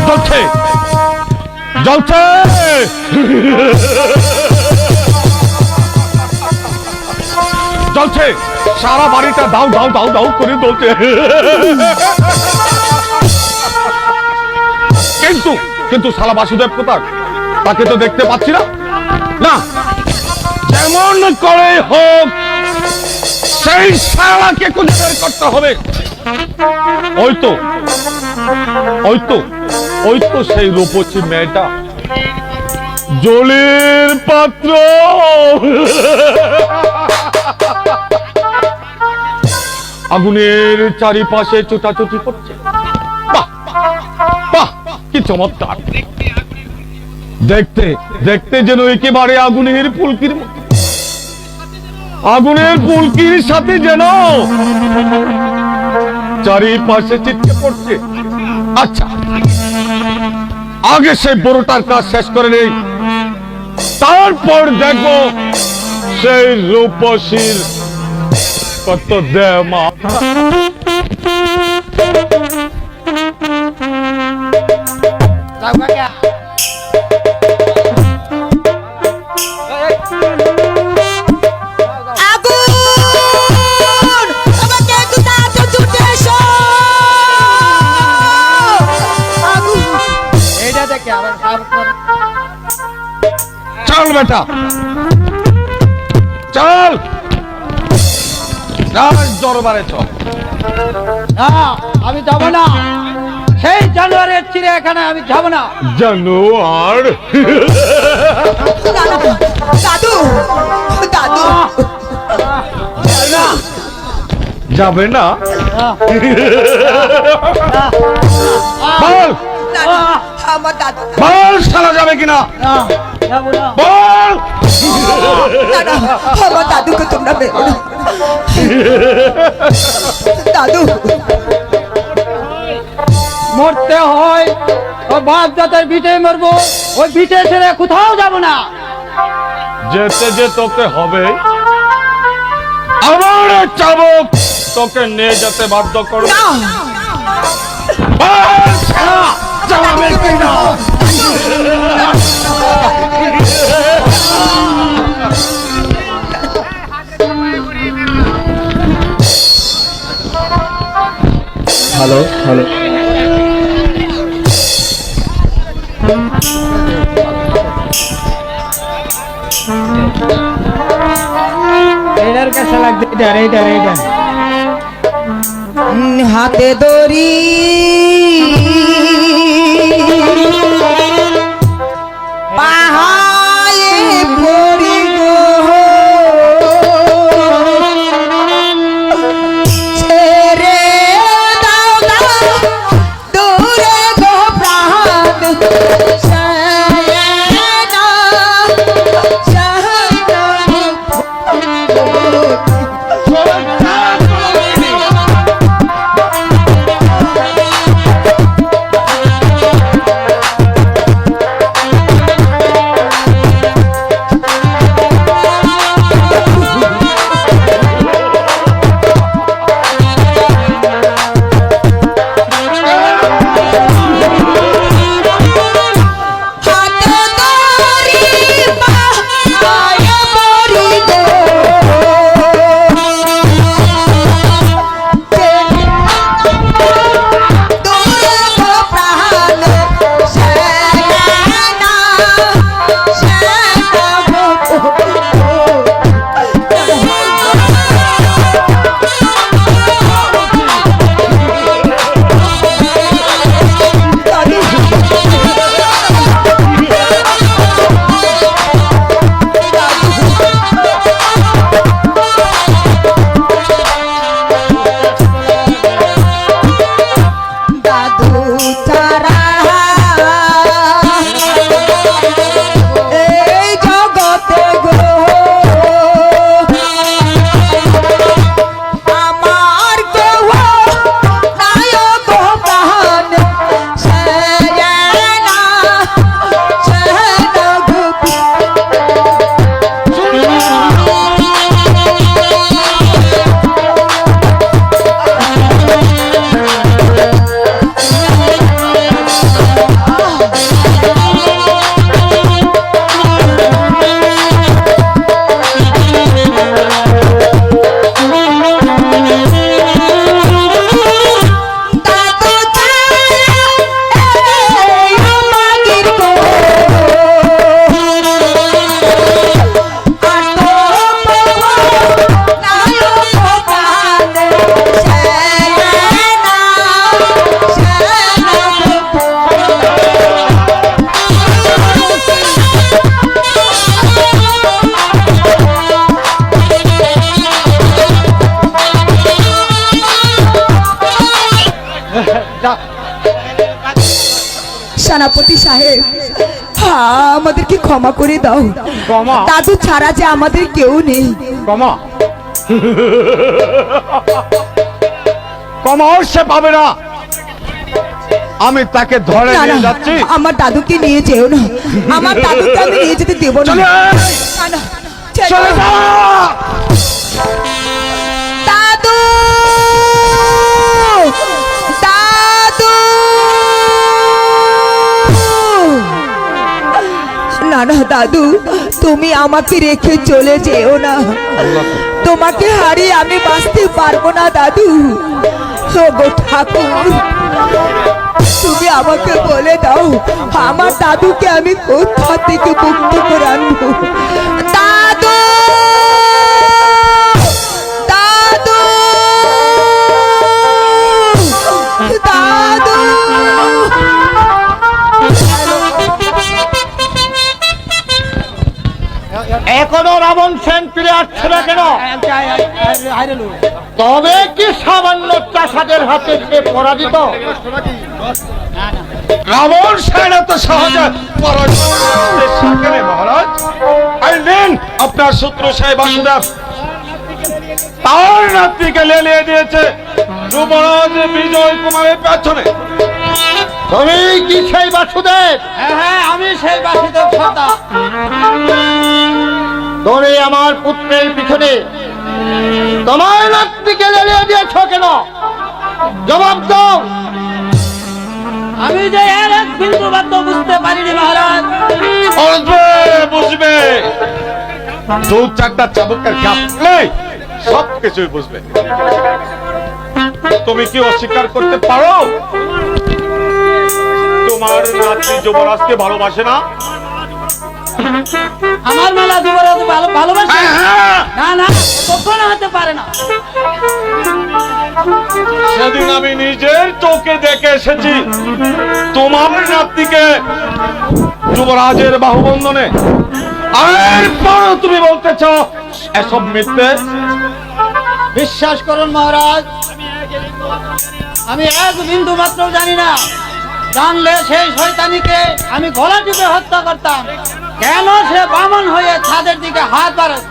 জ্বলছে জ্বলছে জ্বলছে, সারা বাড়িটা দাও দাও দাও দাও করে জ্বলছে। কিন্তু কিন্তু শালা বাসুদেব কোথায়? তাকে তো দেখতে পাচ্ছি না। না, যেমন করে হোক সেই শালাকে খুঁজে বের করতে হবে। ওই তো ওই তো ওই তো সেই রূপসী মেয়েটা, জলের পাত্র। আগুনের চারিপাশে ছোটাছুটি করছে। বাহ বাহ, কি চমৎকার! দেখতে দেখতে যেন একেবারে আগুনের ফুলকির মতো, আগুনের ফুলকির সাথে যেন চারিপাশে ছিটকে পড়ছে। আচ্ছা, আগে সেই বড়টার কাজ শেষ করে নেই, তারপর দেখবো সেই রূপসীর কত দেমা। চল বেটা চল, দরবারে চল। আমি যাব না, সেই জানোয়ারের চিড়িয়াখানায় আমি যাব না। জানোয়ার? দাদু দাদু যাবে না? বল আমার দাদু, বল শালা যাবে কিনা বল। আমার দাদুকে তোমরা বেরো না। দাদু, মরতে হয় ও বাপ দাদার ভিটে মরবো, ওই ভিটে ছেড়ে কোথাও যাব না। যেতে যে তোকে হবে, আমার চাবুক তোকে নিয়ে যেতে বাধ্য করবে। যাবে কিনা? হ্যালো হ্যালো, এটার কাছে লাগবে, এইটার হাতে দড়ি পাহায়ে পড়ি গো, ছেড়ে দাও দাও দূরে গো প্রাণ, সেনাপতি সাহেব, আমাদেরকে ক্ষমা করে দাও। ক্ষমা? দাদু ছাড়া যে আমাদের কেউ নেই। ক্ষমা? ক্ষমা সে পাবে না। আমি তাকে ধরে না, নিয়ে না, যাচ্ছি। আমার দাদুকে নিয়ে যেও না, আমার দাদুকে আমি নিয়ে যেতে দেবো না। চলে আয়! না, না, ছেড়ে চলে দাও। যা! দাদু, দাদু, না না দাদু, তুমি আমাকে রেখে চলে যেও না। তোমাকে হারিয়ে আমি বাঁচতে পারবো না দাদু। ওগো ঠাকুর, তুমি আমাকে বলে দাও আমার দাদুকে আমি কোথা থেকে মুক্ত করে আনবো। দাদু, দাদু, দাদু। এখনো রাবণ সেন ফিরে আসছে না কেন? তবে কি সামান্য চাষাদের হাতে সে পরাজিত? রাবণ সেন এত সহজে পরাজিত হতে থাকে না, মহারাজ। এই নিন আপনার শত্রু সাহেব বাসুদেব তার নাতিকে লেলিয়ে দিয়েছে যুবরাজ বিজয় কুমারের পেছনে। তুমি কি সেই বাসুদেব? হ্যাঁ, আমি সেই বাসুদেব সর্দার। তুমি আমার পুত্রের পিছনে তোমার নাতনিকে লেলিয়ে দিয়েছ কেন? জবাব দাও। আমি যে এর এক বিন্দু মাত্র বুঝতে পারিনি মহারাজ। বুঝবে, বুঝবে। দু চারটা চাবুকের ঘাপ নেই, সব কিছুই বুঝবে। তুমি কি অস্বীকার করতে পারো তোমার নাতি যুবরাজকে ভালোবাসে না? আমার মেলা যুবরাজ ভালোবাসে? হ্যাঁ, হ্যাঁ। না না, কখনো হতে পারে না। সেদিন আমি নিজের চোখে দেখে এসেছি তোমার নাতিকে যুবরাজের বাহুবন্ধনে। এরপর তুমি বলতেছ এসব মিথ্যে? বিশ্বাস করুন মহারাজ, আমি এক বিন্দু মাত্র জানি না। জানলে সেই শয়তানিকে আমি গলা টিপে হত্যা করতাম। কেন সে বামন হয়ে ছাদের দিকে হাত বাড়ায়?